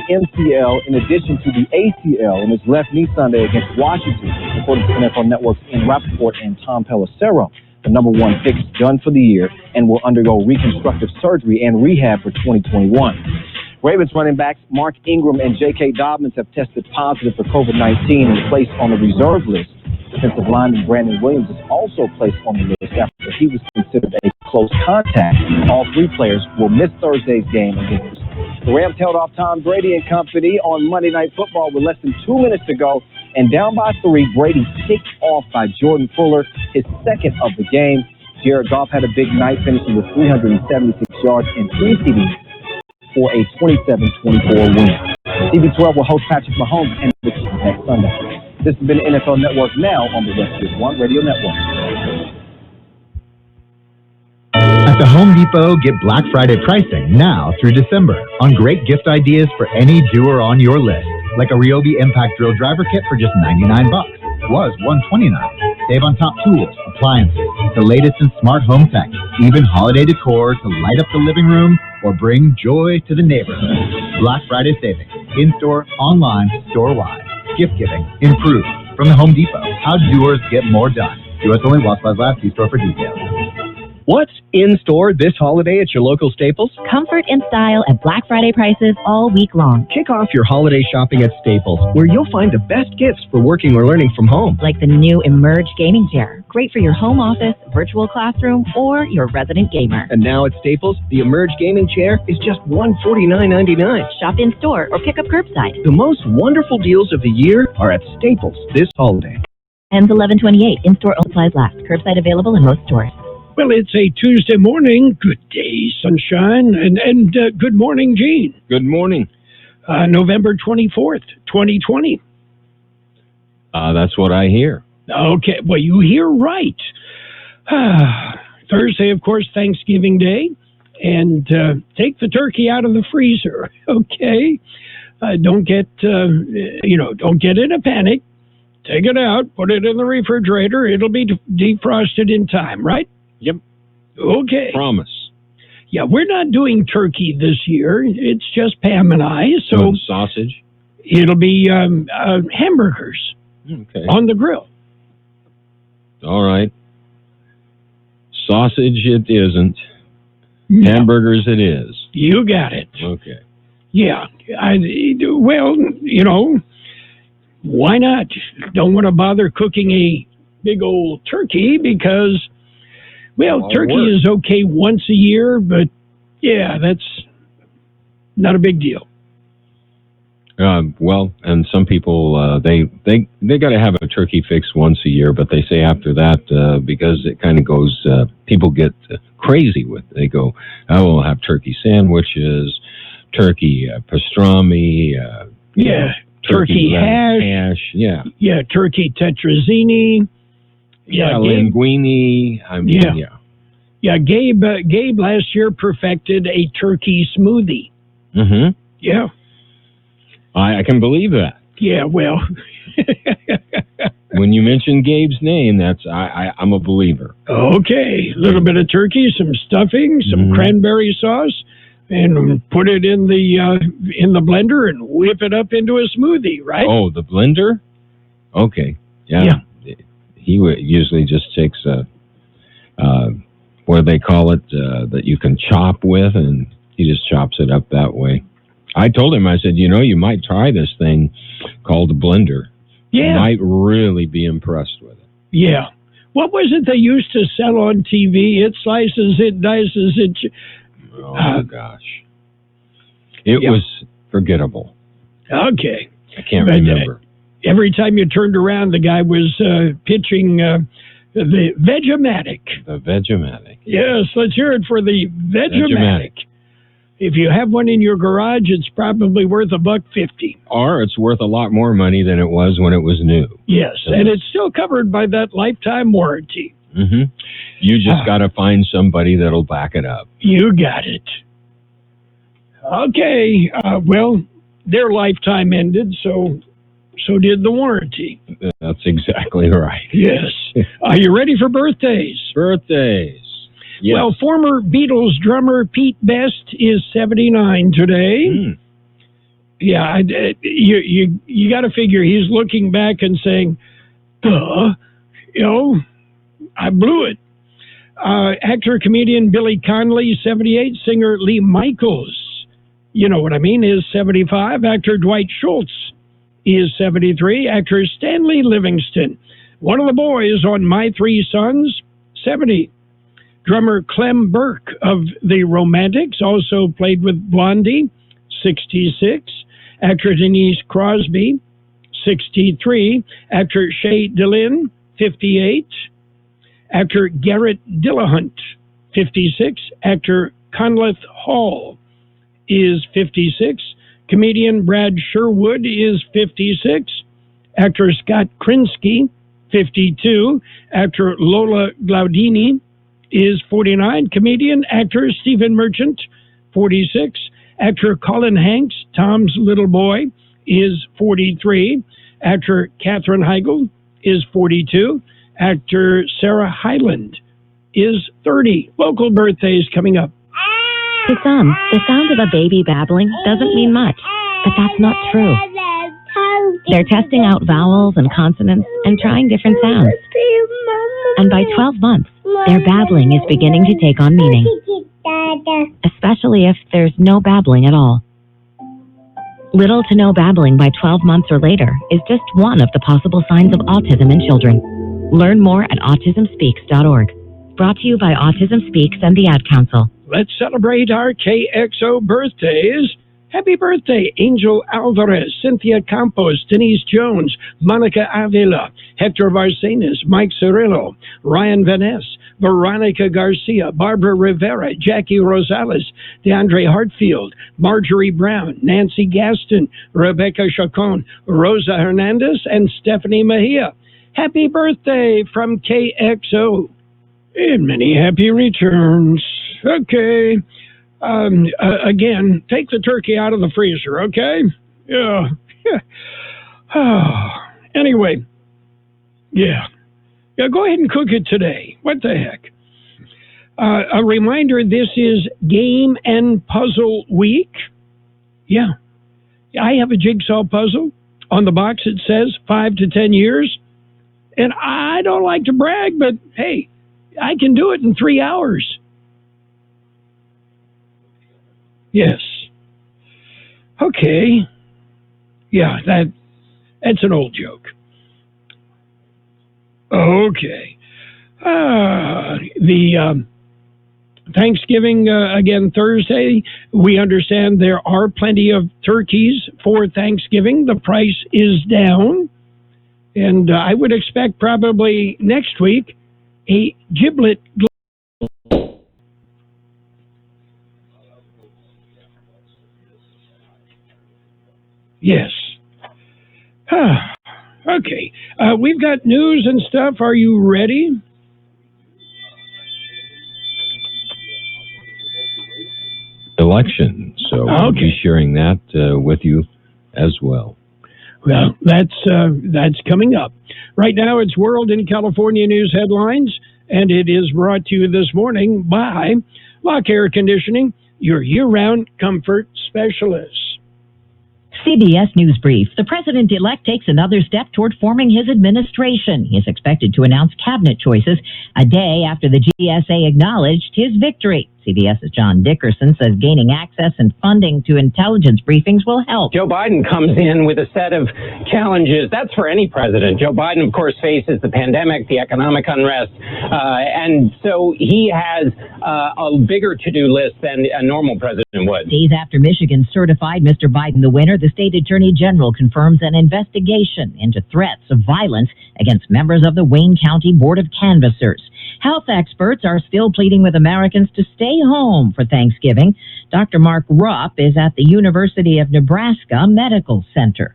the MCL in addition to the ACL in his left knee Sunday against Washington, according to NFL Network's Ian Rappaport and Tom Pelissero. The number one fix done for the year and will undergo reconstructive surgery and rehab for 2021. Ravens running backs Mark Ingram and J.K. Dobbins have tested positive for COVID-19 and placed on the reserve list. Defensive lineman Brandon Williams is also placed on the list after he was considered a close contact. All three players will miss Thursday's game against the Rams. Held off Tom Brady and company on Monday Night Football with less than 2 minutes to go. And down by 3, Brady picked off by Jordan Fuller, his second of the game. Jared Goff had a big night, finishing with 376 yards and 3 TDs for a 27-24 win. TB12 will host Patrick Mahomes and the Chiefs next Sunday. This has been NFL Network, now on the Westfield One Radio Network. At the Home Depot, get Black Friday pricing now through December on great gift ideas for any doer on your list, like a Ryobi Impact Drill Driver Kit for just $99. Was $129. Save on top tools, appliances, the latest in smart home tech, even holiday decor to light up the living room or bring joy to the neighborhood. Black Friday savings, in-store, online, store-wide. Gift giving, improved. From the Home Depot, how doers get more done. U.S. only, while supplies last. See store for details. What's in store this holiday at your local Staples? Comfort and style at Black Friday prices all week long. Kick off your holiday shopping at Staples, where you'll find the best gifts for working or learning from home. Like the new Emerge gaming chair, great for your home office, virtual classroom, or your resident gamer. And now at Staples, the Emerge gaming chair is just $149.99. Shop in store or pick up curbside. The most wonderful deals of the year are at Staples this holiday. Ends 11/28. In-store supplies last. Curbside available in most stores. Well, it's a Tuesday morning. Good day, sunshine, and good morning, Gene. Good morning. November 24th, 2020. That's what I hear. Okay, well, you hear right. Thursday, of course, Thanksgiving Day, and take the turkey out of the freezer, okay? Don't get in a panic. Take it out, put it in the refrigerator. It'll be defrosted in time, right? Yep. Okay. Promise. Yeah, we're not doing turkey this year. It's just Pam and I. So sausage? It'll be hamburgers on the grill. All right. Sausage it isn't. No. Hamburgers it is. You got it. Okay. Yeah. Why not? Don't want to bother cooking a big old turkey because... Well, turkey is okay once a year, but yeah, that's not a big deal. And some people they got to have a turkey fix once a year, but they say after that because it kind of goes, people get crazy with it. They go, I will have turkey sandwiches, turkey pastrami, turkey hash, turkey tetrazzini. Linguine. Gabe last year perfected a turkey smoothie. Mm-hmm. Yeah. I can believe that. Yeah, well. When you mention Gabe's name, I'm a believer. Okay. A little bit of turkey, some stuffing, some cranberry sauce, and put it in the blender and whip it up into a smoothie, right? Oh, the blender? Okay. Yeah. He usually just takes what they call it, that you can chop with, and he just chops it up that way. I told him, I said, you might try this thing called a blender. Yeah. You might really be impressed with it. Yeah. What was it they used to sell on TV? It slices, it dices, it... Oh, gosh. It was forgettable. Okay. I can't remember. Every time you turned around, the guy was pitching the Vegematic. The Vegematic. Yes, let's hear it for the Vegematic. If you have one in your garage, it's probably worth $1.50. Or it's worth a lot more money than it was when it was new. Yes, and it's still covered by that lifetime warranty. Mm-hmm. You just got to find somebody that'll back it up. You got it. Okay, their lifetime ended, so did the warranty. That's exactly right. Yes. Are you ready for birthdays? Birthdays. Yes. Well, former Beatles drummer Pete Best is 79 today. Yeah, you got to figure he's looking back and saying, duh, I blew it. Actor, comedian Billy Connolly, 78. Singer Lee Michaels, you know what I mean, is 75. Actor Dwight Schultz is 73. Actor Stanley Livingston, one of the boys on My Three Sons, 70. Drummer Clem Burke of the Romantics, also played with Blondie, 66. Actor Denise Crosby, 63. Actor Shay Dillon, 58. Actor Garrett Dillahunt, 56. Actor Conleth Hall is 56. Comedian Brad Sherwood is 56. Actor Scott Krinsky, 52. Actor Lola Glaudini is 49. Comedian, actor Stephen Merchant, 46. Actor Colin Hanks, Tom's little boy, is 43. Actor Katherine Heigl is 42. Actor Sarah Hyland is 30. Local birthdays coming up. To some, the sound of a baby babbling doesn't mean much, but that's not true. They're testing out vowels and consonants and trying different sounds. And by 12 months, their babbling is beginning to take on meaning, especially if there's no babbling at all. Little to no babbling by 12 months or later is just one of the possible signs of autism in children. Learn more at autismspeaks.org. Brought to you by Autism Speaks and the Ad Council. Let's celebrate our KXO birthdays. Happy birthday, Angel Alvarez, Cynthia Campos, Denise Jones, Monica Avila, Hector Varsanis, Mike Cirillo, Ryan Vaness, Veronica Garcia, Barbara Rivera, Jackie Rosales, DeAndre Hartfield, Marjorie Brown, Nancy Gaston, Rebecca Chacon, Rosa Hernandez, and Stephanie Mejia. Happy birthday from KXO. And many happy returns. Okay. Again, take the turkey out of the freezer, okay? Yeah. Anyway, yeah, go ahead and cook it today. What the heck? A reminder, this is Game and Puzzle Week. Yeah. I have a jigsaw puzzle. On the box it says 5 to 10 years. And I don't like to brag, but hey, I can do it in 3 hours. Yes. Okay. Yeah, that's an old joke. Okay. The Thanksgiving, again, Thursday, we understand there are plenty of turkeys for Thanksgiving. The price is down. And I would expect probably next week a giblet. Yes. Okay. We've got news and stuff. Are you ready? Election. So I'll be sharing that with you as well. Well, that's coming up. Right now, it's World in California News headlines, and it is brought to you this morning by Lock Air Conditioning, your year-round comfort specialist. CBS News Brief. The president-elect takes another step toward forming his administration. He is expected to announce cabinet choices a day after the GSA acknowledged his victory. CBS's John Dickerson says gaining access and funding to intelligence briefings will help. Joe Biden comes in with a set of challenges. That's for any president. Joe Biden, of course, faces the pandemic, the economic unrest, and so he has a bigger to-do list than a normal president would. Days after Michigan certified Mr. Biden the winner, the state attorney general confirms an investigation into threats of violence against members of the Wayne County Board of Canvassers. Health experts are still pleading with Americans to stay home for Thanksgiving. Dr. Mark Rupp is at the University of Nebraska Medical Center.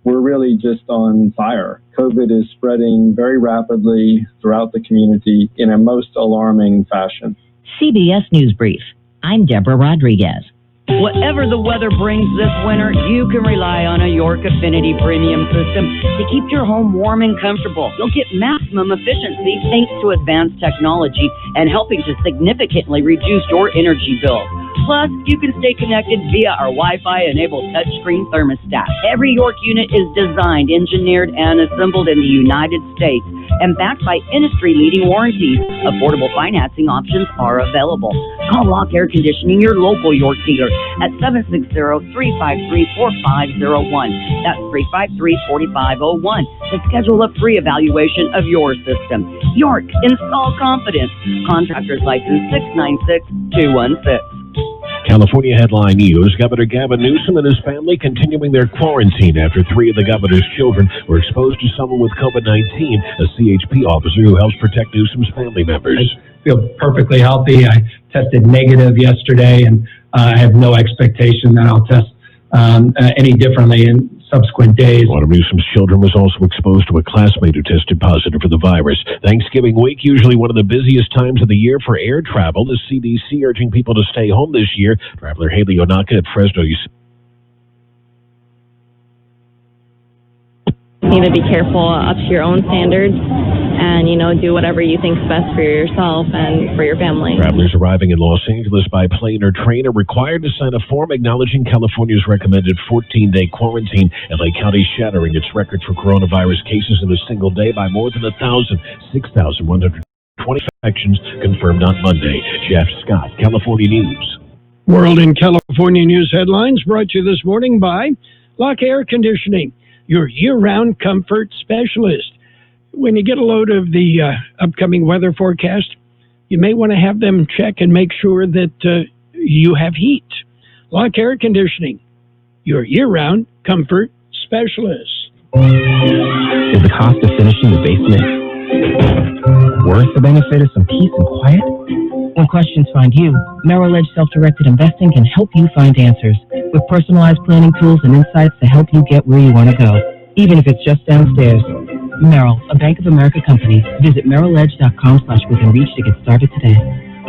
We're really just on fire. COVID is spreading very rapidly throughout the community in a most alarming fashion. CBS News Brief. I'm Deborah Rodriguez. Whatever the weather brings this winter, you can rely on a York Affinity Premium System to keep your home warm and comfortable. You'll get maximum efficiency thanks to advanced technology and helping to significantly reduce your energy bill. Plus, you can stay connected via our Wi-Fi-enabled touchscreen thermostat. Every York unit is designed, engineered, and assembled in the United States and backed by industry-leading warranties. Affordable financing options are available. Call Lock Air Conditioning, your local York dealer, at 760-353-4501. That's 353-4501 to schedule a free evaluation of your system. York, install confidence. Contractor's license 696-216. California headline news: Governor Gavin Newsom and his family continuing their quarantine after 3 of the governor's children were exposed to someone with COVID-19, a CHP officer who helps protect Newsom's family members. I feel perfectly healthy. I tested negative yesterday, and I have no expectation that I'll test any differently in subsequent days. One of Newsom's children was also exposed to a classmate who tested positive for the virus. Thanksgiving week, usually one of the busiest times of the year for air travel. The CDC urging people to stay home this year. Traveler Haley Onaka at Fresno. You need to be careful up to your own standards and, do whatever you think's best for yourself and for your family. Travelers arriving in Los Angeles by plane or train are required to sign a form acknowledging California's recommended 14-day quarantine. LA County shattering its record for coronavirus cases in a single day by more than 6,120 infections confirmed on Monday. Jeff Scott, California News. World in California News headlines brought to you this morning by Lock Air Conditioning, your year-round comfort specialist. When you get a load of the upcoming weather forecast, you may want to have them check and make sure that you have heat. Lock Air Conditioning, your year-round comfort specialist. Is the cost of finishing the basement worth the benefit of some peace and quiet? When questions find you, Merrill Edge Self-Directed Investing can help you find answers with personalized planning tools and insights to help you get where you want to go, even if it's just downstairs. Merrill, a Bank of America company. Visit merrilledge.com/withinreach to get started today.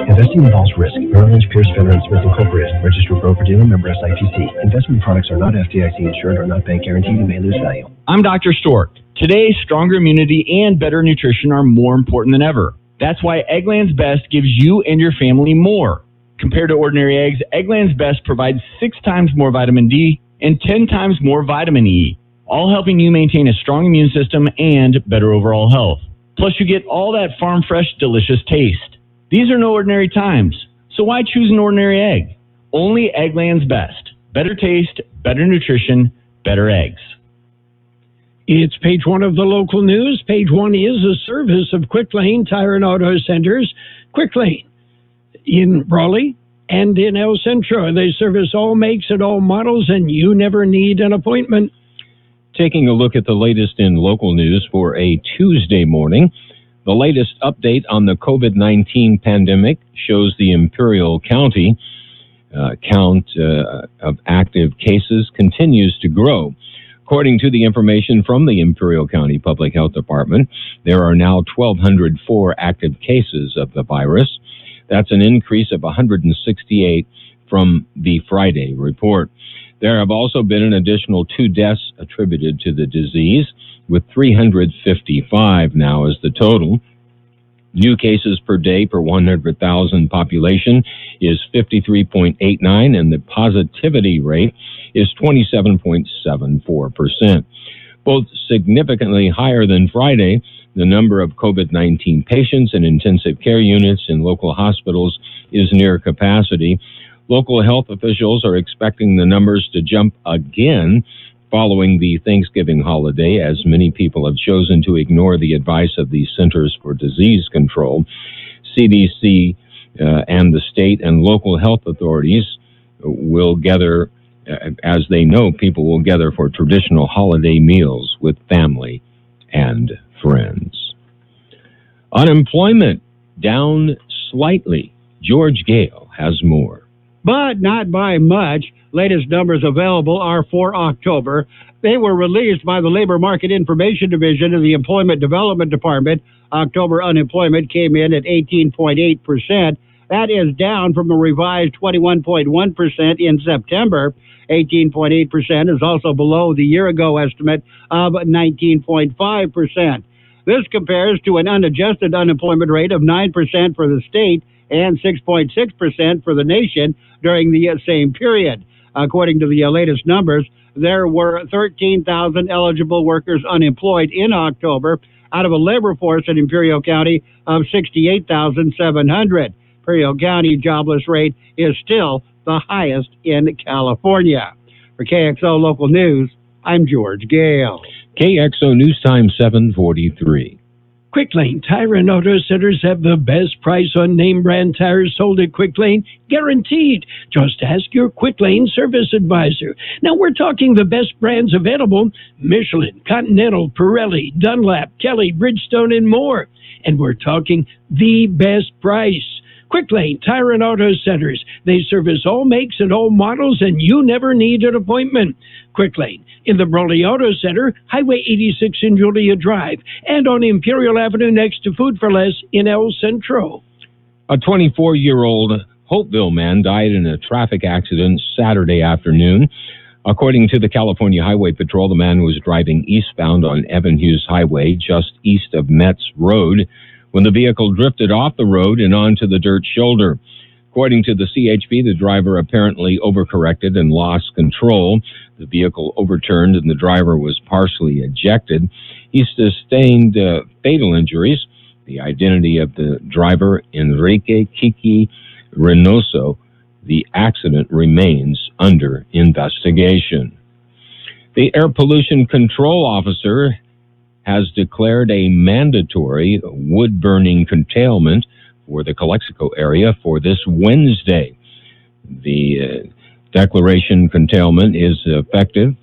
Investing involves risk. Merrill Lynch, Pierce, Fenner & Smith Incorporated. Registered broker-dealer, member SIPC. Investment products are not FDIC insured or not bank guaranteed and may lose value. I'm Dr. Stork. Today, stronger immunity and better nutrition are more important than ever. That's why Eggland's Best gives you and your family more. Compared to ordinary eggs, Eggland's Best provides 6 times more vitamin D and 10 times more vitamin E, all helping you maintain a strong immune system and better overall health. Plus, you get all that farm-fresh, delicious taste. These are no ordinary times, so why choose an ordinary egg? Only Eggland's Best. Better taste, better nutrition, better eggs. It's page 1 of the local news. Page 1 is a service of Quick Lane Tire and Auto Centers. Quick Lane in Raleigh and in El Centro. They service all makes and all models, and you never need an appointment. Taking a look at the latest in local news for a Tuesday morning. The latest update on the COVID-19 pandemic shows the Imperial County count of active cases continues to grow. According to the information from the Imperial County Public Health Department, there are now 1,204 active cases of the virus. That's an increase of 168 from the Friday report. There have also been an additional 2 deaths attributed to the disease, with 355 now as the total. New cases per day per 100,000 population is 53.89, and the positivity rate is 27.74%. Both significantly higher than Friday. The number of COVID-19 patients in intensive care units in local hospitals is near capacity. Local health officials are expecting the numbers to jump again following the Thanksgiving holiday, as many people have chosen to ignore the advice of the Centers for Disease Control. CDC and the state and local health authorities will gather, as they know, people will gather for traditional holiday meals with family and friends. Unemployment down slightly. George Gale has more. But not by much. Latest numbers available are for October. They were released by the Labor Market Information Division of the Employment Development Department. October unemployment came in at 18.8%. That is down from a revised 21.1% in September. 18.8% is also below the year-ago estimate of 19.5%. This compares to an unadjusted unemployment rate of 9% for the state and 6.6% for the nation during the same period. According to the latest numbers, there were 13,000 eligible workers unemployed in October out of a labor force in Imperial County of 68,700. Imperial County jobless rate is still the highest in California. For KXO Local News, I'm George Gale. KXO News Time 743. Quick Lane Tire and Auto Centers have the best price on name brand tires sold at Quick Lane, guaranteed. Just ask your Quick Lane service advisor. Now we're talking the best brands available: Michelin, Continental, Pirelli, Dunlap, Kelly, Bridgestone, and more. And we're talking the best price. Quick Lane Tire and Auto Centers. They service all makes and all models, and you never need an appointment. Quick Lane in the Brawley Auto Center, Highway 86 in Julia Drive, and on Imperial Avenue next to Food for Less in El Centro. A 24-year-old Hopeville man died in a traffic accident Saturday afternoon. According to the California Highway Patrol, the man was driving eastbound on Evan Hughes Highway just east of Metz Road when the vehicle drifted off the road and onto the dirt shoulder. According to the CHP, the driver apparently overcorrected and lost control. The vehicle overturned and the driver was partially ejected. He sustained fatal injuries. The identity of the driver, Enrique Kiki Reynoso, the accident remains under investigation. The Air Pollution Control Officer has declared a mandatory wood-burning curtailment for the Calexico area for this Wednesday. The declaration curtailment is effective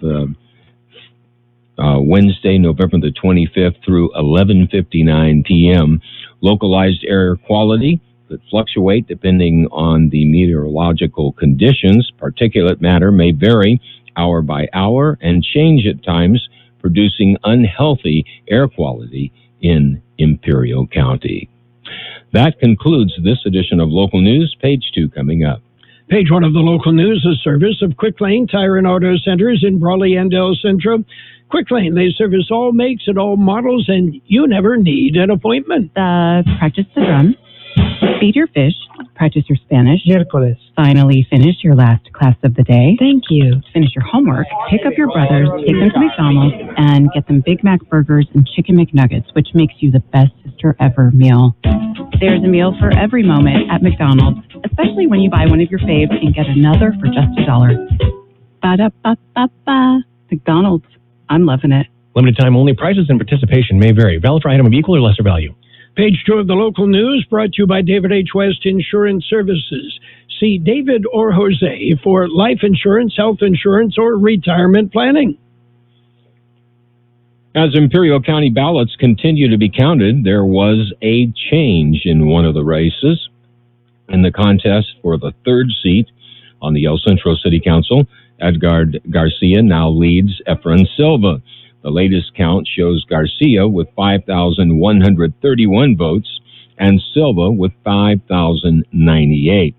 Wednesday, November the 25th through 11:59 p.m. Localized air quality that fluctuate depending on the meteorological conditions. Particulate matter may vary hour by hour and change at times, producing unhealthy air quality in Imperial County. That concludes this edition of Local News. Page 2 coming up. Page 1 of the Local News, a service of Quick Lane Tire and Auto Centers in Brawley and El Centro. Quick Lane, they service all makes and all models, and you never need an appointment. Practice the drum, feed your fish, practice your Spanish. Miércoles. Finally finish your last class of the day. Thank you. Finish your homework, pick up your brothers, take them to McDonald's, and get them Big Mac burgers and Chicken McNuggets, which makes you the best sister ever meal. There's a meal for every moment at McDonald's, especially when you buy one of your faves and get another for just $1. Ba-da-ba-ba-ba. McDonald's. I'm loving it. Limited time only. Prices and participation may vary. Valid for item of equal or lesser value. Page 2 of the Local News brought to you by David H. West Insurance Services. See David or Jose for life insurance, health insurance, or retirement planning. As Imperial County ballots continue to be counted, there was a change in one of the races. In the contest for the third seat on the El Centro City Council, Edgar Garcia now leads Efren Silva. The latest count shows Garcia with 5,131 votes and Silva with 5,098.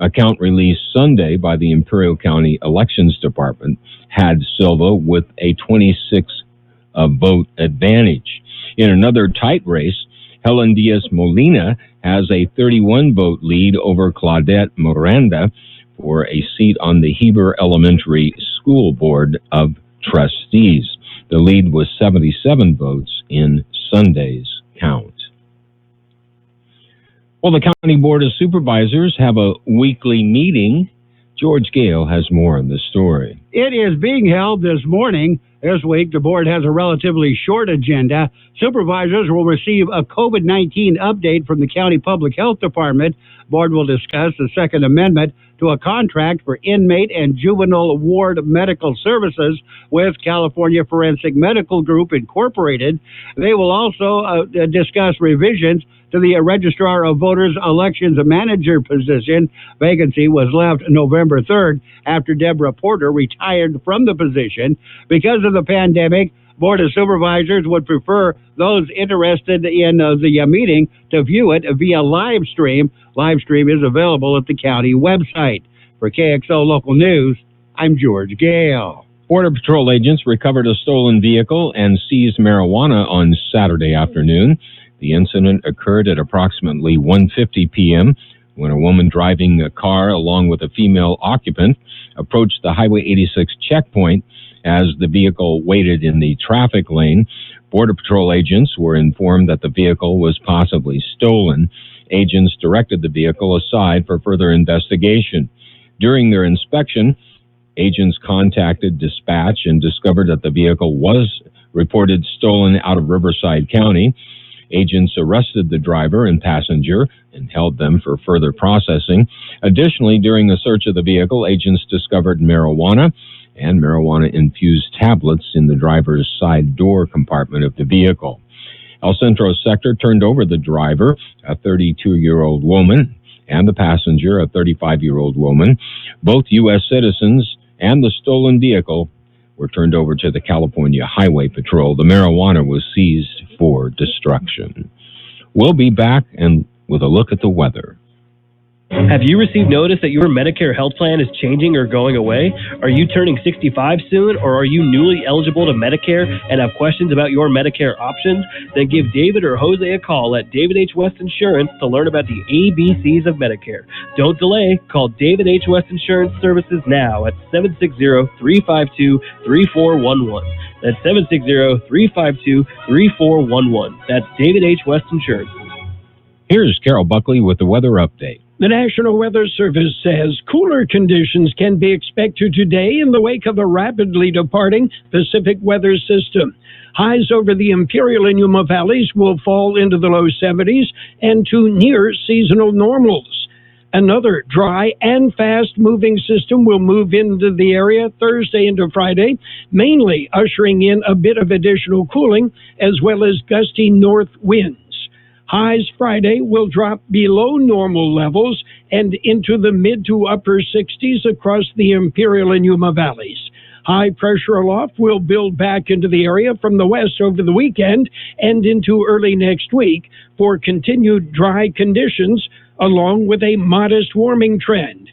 A count released Sunday by the Imperial County Elections Department had Silva with a 26 vote advantage. In another tight race, Helen Diaz Molina has a 31 vote lead over Claudette Miranda for a seat on the Heber Elementary School Board of Trustees. The lead was 77 votes in Sunday's count. Well, the County Board of Supervisors have a weekly meeting. George Gale has more on this story. It is being held this morning. This week, the board has a relatively short agenda. Supervisors will receive a COVID-19 update from the County Public Health Department. Board will discuss the Second Amendment to a contract for inmate and juvenile ward medical services with California Forensic Medical Group Incorporated. They will also discuss revisions to the Registrar of Voters Elections Manager position. Vacancy was left November 3rd after Deborah Porter retired from the position. Because of the pandemic, Board of Supervisors would prefer those interested in the meeting to view it via live stream. Live stream is available at the county website. For KXO Local News, I'm George Gale. Border Patrol agents recovered a stolen vehicle and seized marijuana on Saturday afternoon. The incident occurred at approximately 1:50 p.m. when a woman driving a car along with a female occupant approached the Highway 86 checkpoint as the vehicle waited in the traffic lane. Border Patrol agents were informed that the vehicle was possibly stolen. Agents directed the vehicle aside for further investigation. During their inspection, agents contacted dispatch and discovered that the vehicle was reported stolen out of Riverside County. Agents arrested the driver and passenger and held them for further processing. Additionally, during the search of the vehicle, agents discovered marijuana and marijuana-infused tablets in the driver's side door compartment of the vehicle. El Centro sector turned over the driver, a 32-year-old woman, and the passenger, a 35-year-old woman. Both U.S. citizens and the stolen vehicle were turned over to the California Highway Patrol. The marijuana was seized for destruction. We'll be back and with a look at the weather. Have you received notice that your Medicare health plan is changing or going away? Are you turning 65 soon, or are you newly eligible to Medicare and have questions about your Medicare options? Then give David or Jose a call at David H. West Insurance to learn about the ABCs of Medicare. Don't delay. Call David H. West Insurance Services now at 760-352-3411. That's 760-352-3411. That's David H. West Insurance. Here's Carroll Buckley with the weather update. The National Weather Service says cooler conditions can be expected today in the wake of a rapidly departing Pacific weather system. Highs over the Imperial and Yuma valleys will fall into the low 70s and to near seasonal normals. Another dry and fast-moving system will move into the area Thursday into Friday, mainly ushering in a bit of additional cooling as well as gusty north winds. Highs Friday will drop below normal levels and into the mid to upper 60s across the Imperial and Yuma valleys. High pressure aloft will build back into the area from the west over the weekend and into early next week for continued dry conditions along with a modest warming trend.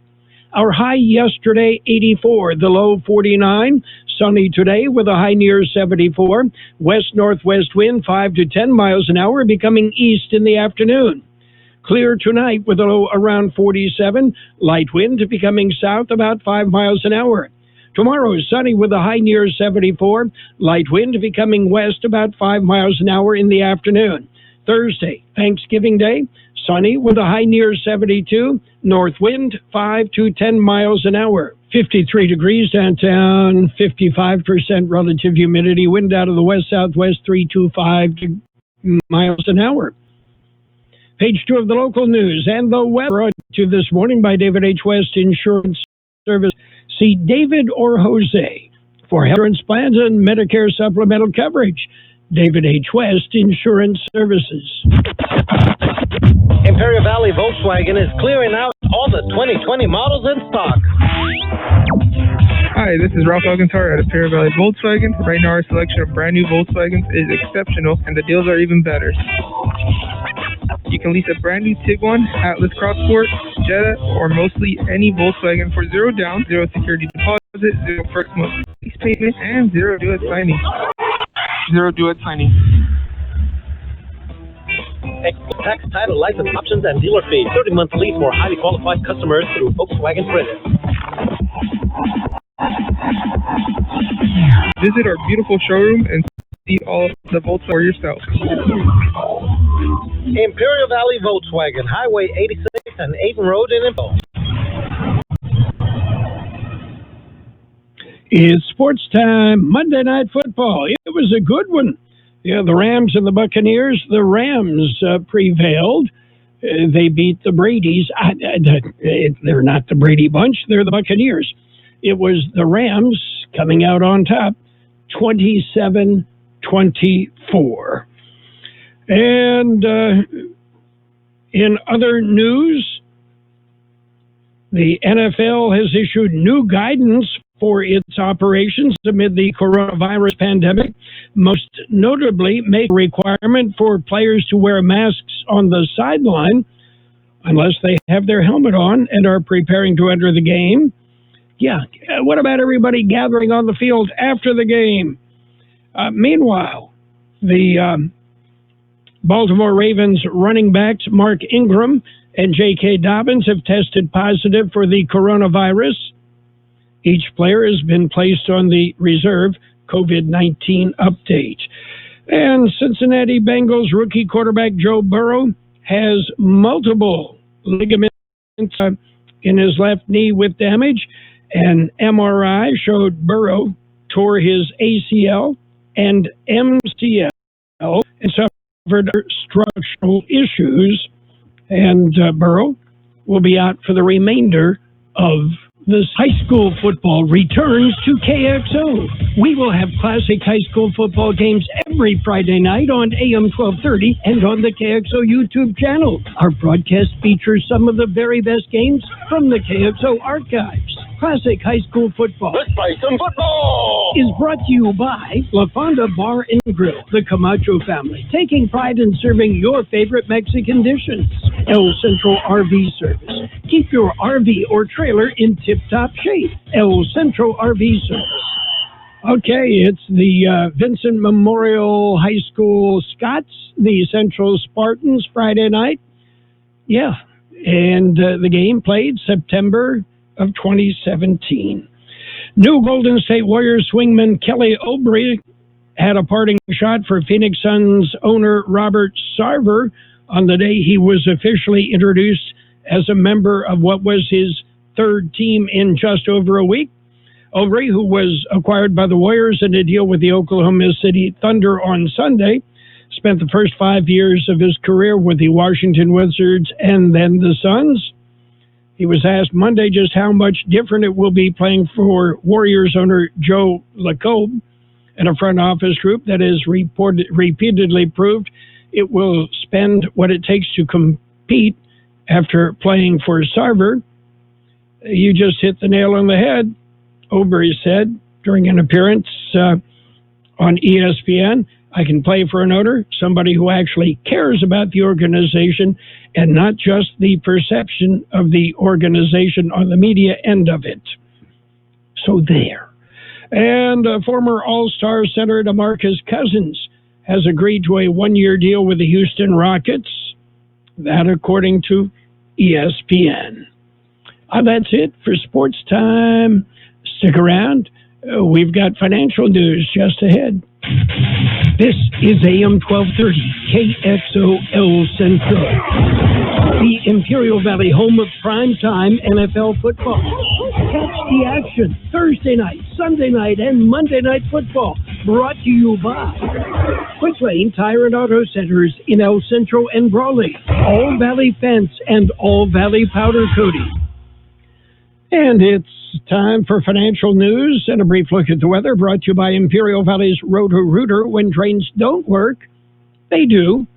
Our high yesterday, 84, the low 49. Sunny today with a high near 74. West-northwest wind 5 to 10 miles an hour, becoming east in the afternoon. Clear tonight with a low around 47. Light wind becoming south about 5 miles an hour. Tomorrow sunny with a high near 74. Light wind becoming west about 5 miles an hour in the afternoon. Thursday, Thanksgiving Day, sunny with a high near 72. North wind 5 to 10 miles an hour. 53 degrees downtown, 55% relative humidity, wind out of the west-southwest 325 miles an hour. Page 2 of the local news and the weather brought to you this morning by David H. West Insurance Service. See David or Jose for health insurance plans and Medicare supplemental coverage. David H. West Insurance Services. Imperial Valley Volkswagen is clearing out all the 2020 models in stock. Hi, this is Ralph Alcantara at Imperial Valley Volkswagen. Right now our selection of brand new Volkswagens is exceptional and the deals are even better. You can lease a brand new Tiguan, Atlas Crossport, Jetta, or mostly any Volkswagen for $0 down, 0 security deposit, 0 first month lease payment, and 0 due at signing. 0 due at signing. Explore tax, title, license options, and dealer fees. 30-month lease for highly qualified customers through Volkswagen Credit. Visit our beautiful showroom and see all the Volkswagen for yourself. Imperial Valley Volkswagen, Highway 86 and Avon Road in Imperial. It's sports time, Monday Night Football. It was a good one. Yeah, the Rams and the Buccaneers. The Rams prevailed. They beat the Brady's. They're not the Brady Bunch. They're the Buccaneers. It was the Rams coming out on top, 27-24. And in other news, the NFL has issued new guidance for its operations amid the coronavirus pandemic, most notably make a requirement for players to wear masks on the sideline unless they have their helmet on and are preparing to enter the game. Yeah, what about everybody gathering on the field after the game? Meanwhile, the Baltimore Ravens running backs Mark Ingram and J.K. Dobbins have tested positive for the coronavirus. Each player has been placed on the reserve COVID-19 update. And Cincinnati Bengals rookie quarterback Joe Burrow has multiple ligaments in his left knee with damage. An MRI showed Burrow tore his ACL and MCL and suffered structural issues. And Burrow will be out for the remainder of this. High school football returns to KXO. We will have classic high school football games every Friday night on AM 1230 and on the KXO YouTube channel. Our broadcast features some of the very best games from the KXO archives. Classic high school football. Let's play some football! Is brought to you by La Fonda Bar and Grill, the Camacho family, taking pride in serving your favorite Mexican dishes. El Centro RV Service. Keep your RV or trailer in tip-top shape. El Centro RV Service. Okay, it's the Vincent Memorial High School Scots, the Central Spartans, Friday night. Yeah, and the game played September of 2017. New Golden State Warriors swingman Kelly Oubre had a parting shot for Phoenix Suns owner Robert Sarver on the day he was officially introduced as a member of what was his third team in just over a week. Oubre, who was acquired by the Warriors in a deal with the Oklahoma City Thunder on Sunday, spent the first 5 years of his career with the Washington Wizards and then the Suns. He was asked Monday just how much different it will be playing for Warriors owner Joe Lacob and a front office group that has repeatedly proved it will spend what it takes to compete after playing for Sarver. You just hit the nail on the head, Oubre said during an appearance on ESPN. I can play for an owner, somebody who actually cares about the organization and not just the perception of the organization on the media end of it. So there. And former All-Star center DeMarcus Cousins has agreed to a one-year deal with the Houston Rockets. That according to ESPN. That's it for sports time. Stick around. We've got financial news just ahead. This is AM 1230, KXO El Centro, the Imperial Valley home of primetime NFL football. Catch the action Thursday night, Sunday night, and Monday night football, brought to you by Quick Lane Tire and Auto Centers in El Centro and Brawley, All Valley Fence, and All Valley Powder Coating. And it's time for financial news and a brief look at the weather, brought to you by Imperial Valley's Roto-Rooter. When trains don't work, they do.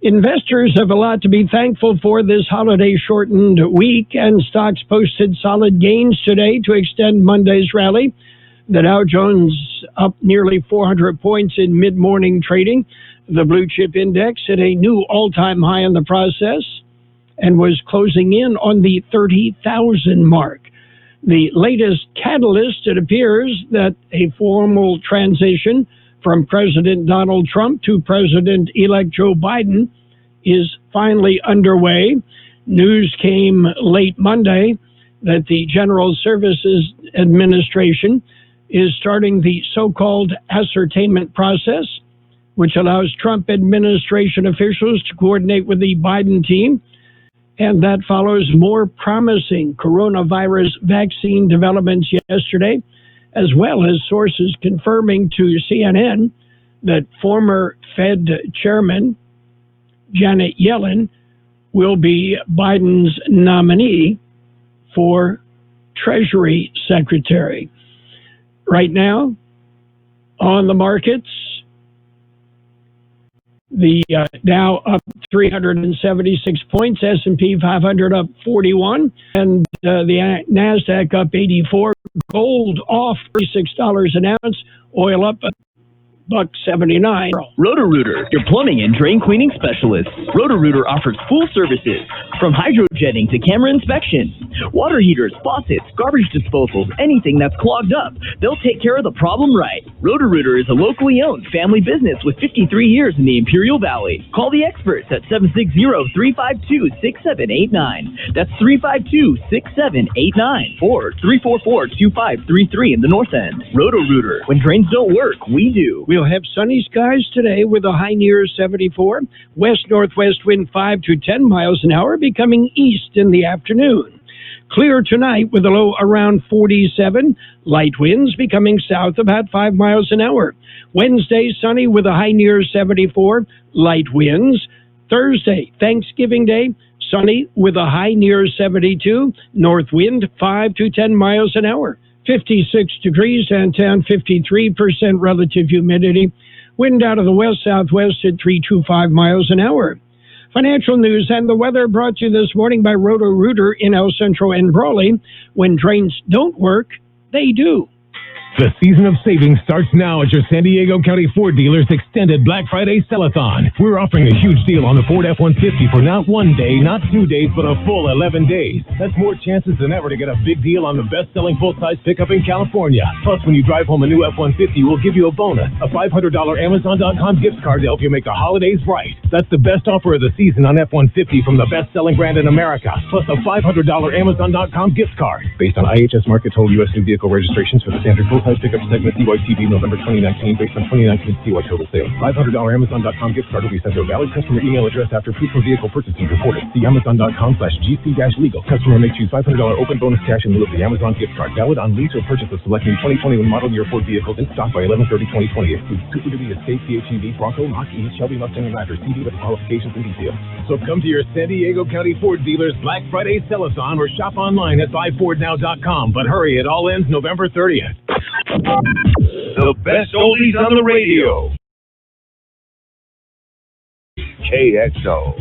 Investors have a lot to be thankful for this holiday-shortened week, and stocks posted solid gains today to extend Monday's rally. The Dow Jones up nearly 400 points in mid-morning trading. The blue chip index hit a new all-time high in the process and was closing in on the 30,000 mark. The latest catalyst, it appears that a formal transition from President Donald Trump to President-elect Joe Biden is finally underway. News came late Monday that the General Services Administration is starting the so-called ascertainment process, which allows Trump administration officials to coordinate with the Biden team. And that follows more promising coronavirus vaccine developments yesterday, as well as sources confirming to CNN that former Fed Chairman Janet Yellen will be Biden's nominee for Treasury Secretary. Right now, on the markets, the Dow up 376 points, S&P 500 up 41, and the NASDAQ up 84. Gold off $36 an ounce, oil up $179. Roto-Rooter, your plumbing and drain cleaning specialist. Roto-Rooter offers full services, from hydrojetting to camera inspection. Water heaters, faucets, garbage disposals, anything that's clogged up. They'll take care of the problem right. Roto-Rooter is a locally owned family business with 53 years in the Imperial Valley. Call the experts at 760-352-6789. That's 352-6789 or 344-2533 in the North End. Roto-Rooter. When drains don't work, we do. We'll have sunny skies today with a high near 74. West-northwest wind 5 to 10 miles an hour, becoming east in the afternoon. Clear tonight with a low around 47. Light winds becoming south about 5 miles an hour. Wednesday, sunny with a high near 74. Light winds. Thursday, Thanksgiving Day, sunny with a high near 72. North wind 5 to 10 miles an hour. 56 degrees downtown, 53% relative humidity. Wind out of the west-southwest at 325 miles an hour. Financial news and the weather brought to you this morning by Roto-Rooter in El Centro and Brawley. When drains don't work, they do. The season of savings starts now at your San Diego County Ford dealer's extended Black Friday Sell-a-thon. We're offering a huge deal on the Ford F-150 for not 1 day, not 2 days, but a full 11 days. That's more chances than ever to get a big deal on the best-selling full-size pickup in California. Plus, when you drive home a new F-150, we'll give you a bonus, a $500 Amazon.com gift card to help you make the holidays right. That's the best offer of the season on F-150 from the best-selling brand in America, plus a $500 Amazon.com gift card. Based on IHS Market total U.S. new vehicle registrations for the standard full-size pickup segment CYTV November 2019 based on 2019 CY total sales. $500 Amazon.com gift card will be sent to a valid customer email address after proof of vehicle purchase is reported. See Amazon.com/GC-legal. Customer may choose $500 open bonus cash in lieu of the Amazon gift card. Valid on lease or purchase of select new 2021 model year Ford vehicles in stock by 11/30/2020. Excludes Super Duty, Escape, PHEV, Bronco, Mach-E, Shelby, Mustang, and Raptor. See with qualifications and details. So come to your San Diego County Ford dealers Black Friday Sell-a-thon or shop online at buyfordnow.com. But hurry, it all ends November 30th. The best oldies on the radio. KXO.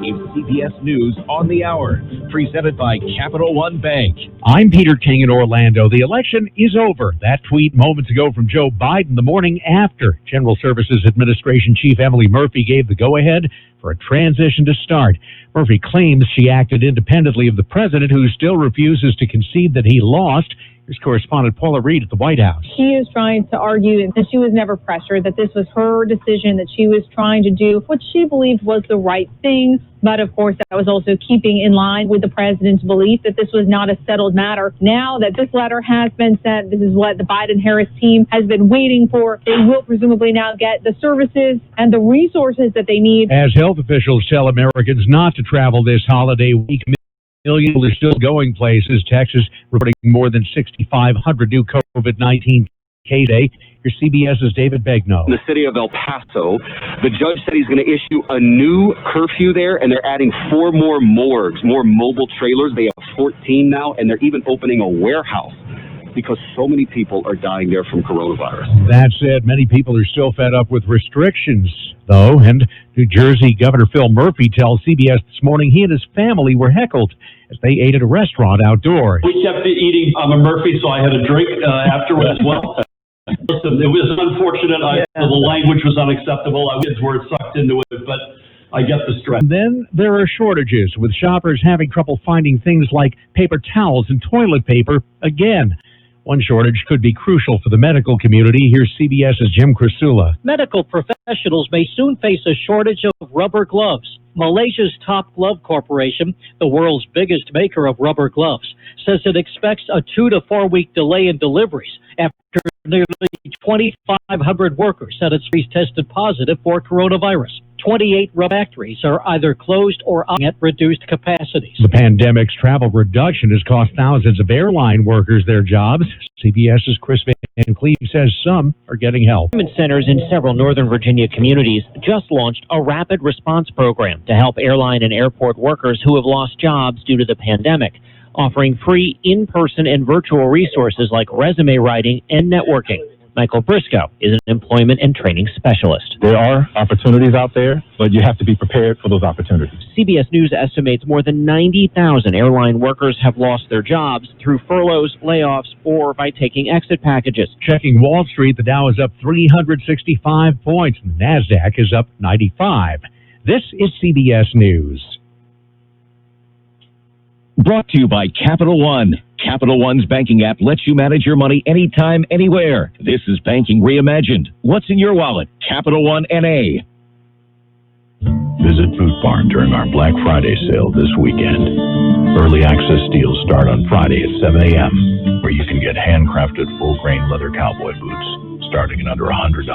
It's CBS News on the Hour, presented by Capital One Bank. I'm Peter King in Orlando. The election is over. That tweet moments ago from Joe Biden the morning after General Services Administration Chief Emily Murphy gave the go-ahead for a transition to start. Murphy claims she acted independently of the president, who still refuses to concede that he lost. Here's correspondent Paula Reed at the White House. She is trying to argue that she was never pressured, that this was her decision, that she was trying to do what she believed was the right thing. But of course, that was also keeping in line with the president's belief that this was not a settled matter. Now that this letter has been sent, this is what the Biden-Harris team has been waiting for. They will presumably now get the services and the resources that they need. As health officials tell Americans not to travel this holiday week, millions are still going places. Texas reporting more than 6,500 new COVID-19 cases. Here's CBS's David Begnaud. In the city of El Paso, the judge said he's going to issue a new curfew there, and they're adding 4 more morgues, more mobile trailers. They have 14 now, and they're even opening a warehouse because so many people are dying there from coronavirus. That said, many people are still fed up with restrictions, though, and New Jersey Governor Phil Murphy tells CBS this morning he and his family were heckled as they ate at a restaurant outdoors. We kept eating. I'm a Murphy, so I had a drink afterwards as well. Listen, it was unfortunate. The language was unacceptable. Kids were sucked into it, but I get the stress. And then there are shortages, with shoppers having trouble finding things like paper towels and toilet paper again. One shortage could be crucial for the medical community. Here's CBS's Jim Crisula. Medical professionals may soon face a shortage of rubber gloves. Malaysia's Top Glove Corporation, the world's biggest maker of rubber gloves, says it expects a 2 to 4 week delay in deliveries after nearly 2,500 workers said its tested positive for coronavirus. 28 rubber factories are either closed or at reduced capacities. The pandemic's travel reduction has cost thousands of airline workers their jobs. CBS's Chris Van Cleve says some are getting help. Centers in several Northern Virginia communities just launched a rapid response program to help airline and airport workers who have lost jobs due to the pandemic, offering free in-person and virtual resources like resume writing and networking. Michael Briscoe is an employment and training specialist. There are opportunities out there, but you have to be prepared for those opportunities. CBS News estimates more than 90,000 airline workers have lost their jobs through furloughs, layoffs, or by taking exit packages. Checking Wall Street, the Dow is up 365 points, and the NASDAQ is up 95. This is CBS News. Brought to you by Capital One. Capital One's banking app lets you manage your money anytime, anywhere. This is banking reimagined. What's in your wallet? Capital One NA. Visit Boot Barn during our Black Friday sale this weekend. Early access deals start on Friday at 7 a.m., where you can get handcrafted full-grain leather cowboy boots starting at under $100.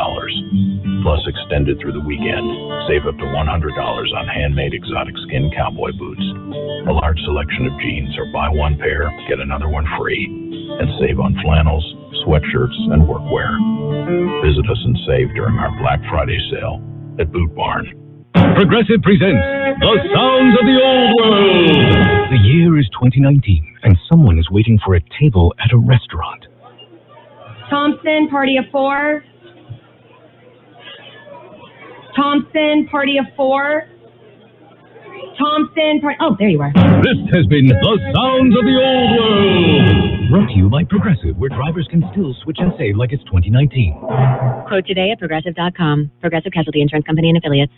Plus, extended through the weekend, save up to $100 on handmade exotic skin cowboy boots. A large selection of jeans or buy one pair, get another one free. And save on flannels, sweatshirts, and workwear. Visit us and save during our Black Friday sale at Boot Barn. Progressive presents The Sounds of the Old World. The year is 2019, and someone is waiting for a table at a restaurant. Thompson, party of 4. Thompson, party of 4. Thompson, oh, there you are. This has been The Sounds of the Old World. Brought to you by Progressive, where drivers can still switch and save like it's 2019. Quote today at Progressive.com. Progressive Casualty Insurance Company and Affiliates.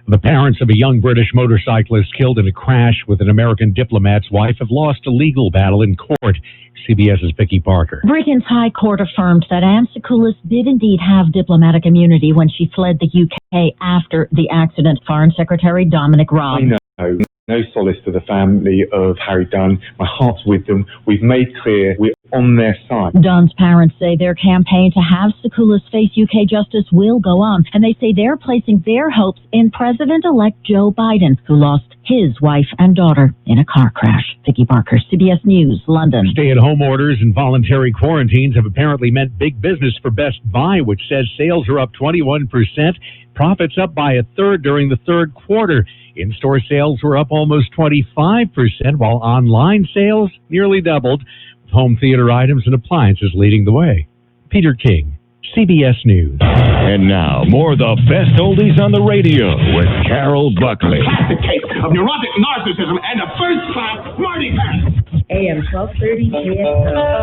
The parents of a young British motorcyclist killed in a crash with an American diplomat's wife have lost a legal battle in court. CBS's Vicki Parker. Britain's High Court affirmed that Anne Secoulis did indeed have diplomatic immunity when she fled the UK after the accident. Foreign Secretary Dominic Raab. I know no solace to the family of Harry Dunn. My heart's with them. We've made clear we're on their side. Dunn's parents say their campaign to have Secoulis face UK justice will go on, and they say they're placing their hopes in President-elect Joe Biden, who lost his wife and daughter in a car crash. Vicki Barker, CBS News, London. Stay-at-home orders and voluntary quarantines have apparently meant big business for Best Buy, which says sales are up 21%, profits up by a third during the third quarter. In-store sales were up almost 25%, while online sales nearly doubled, with home theater items and appliances leading the way. Peter King, CBS News. And now, more of the best oldies on the radio with Carroll Buckley. Classic case of neurotic narcissism and a first-class smarty pants. AM 1230 KSO.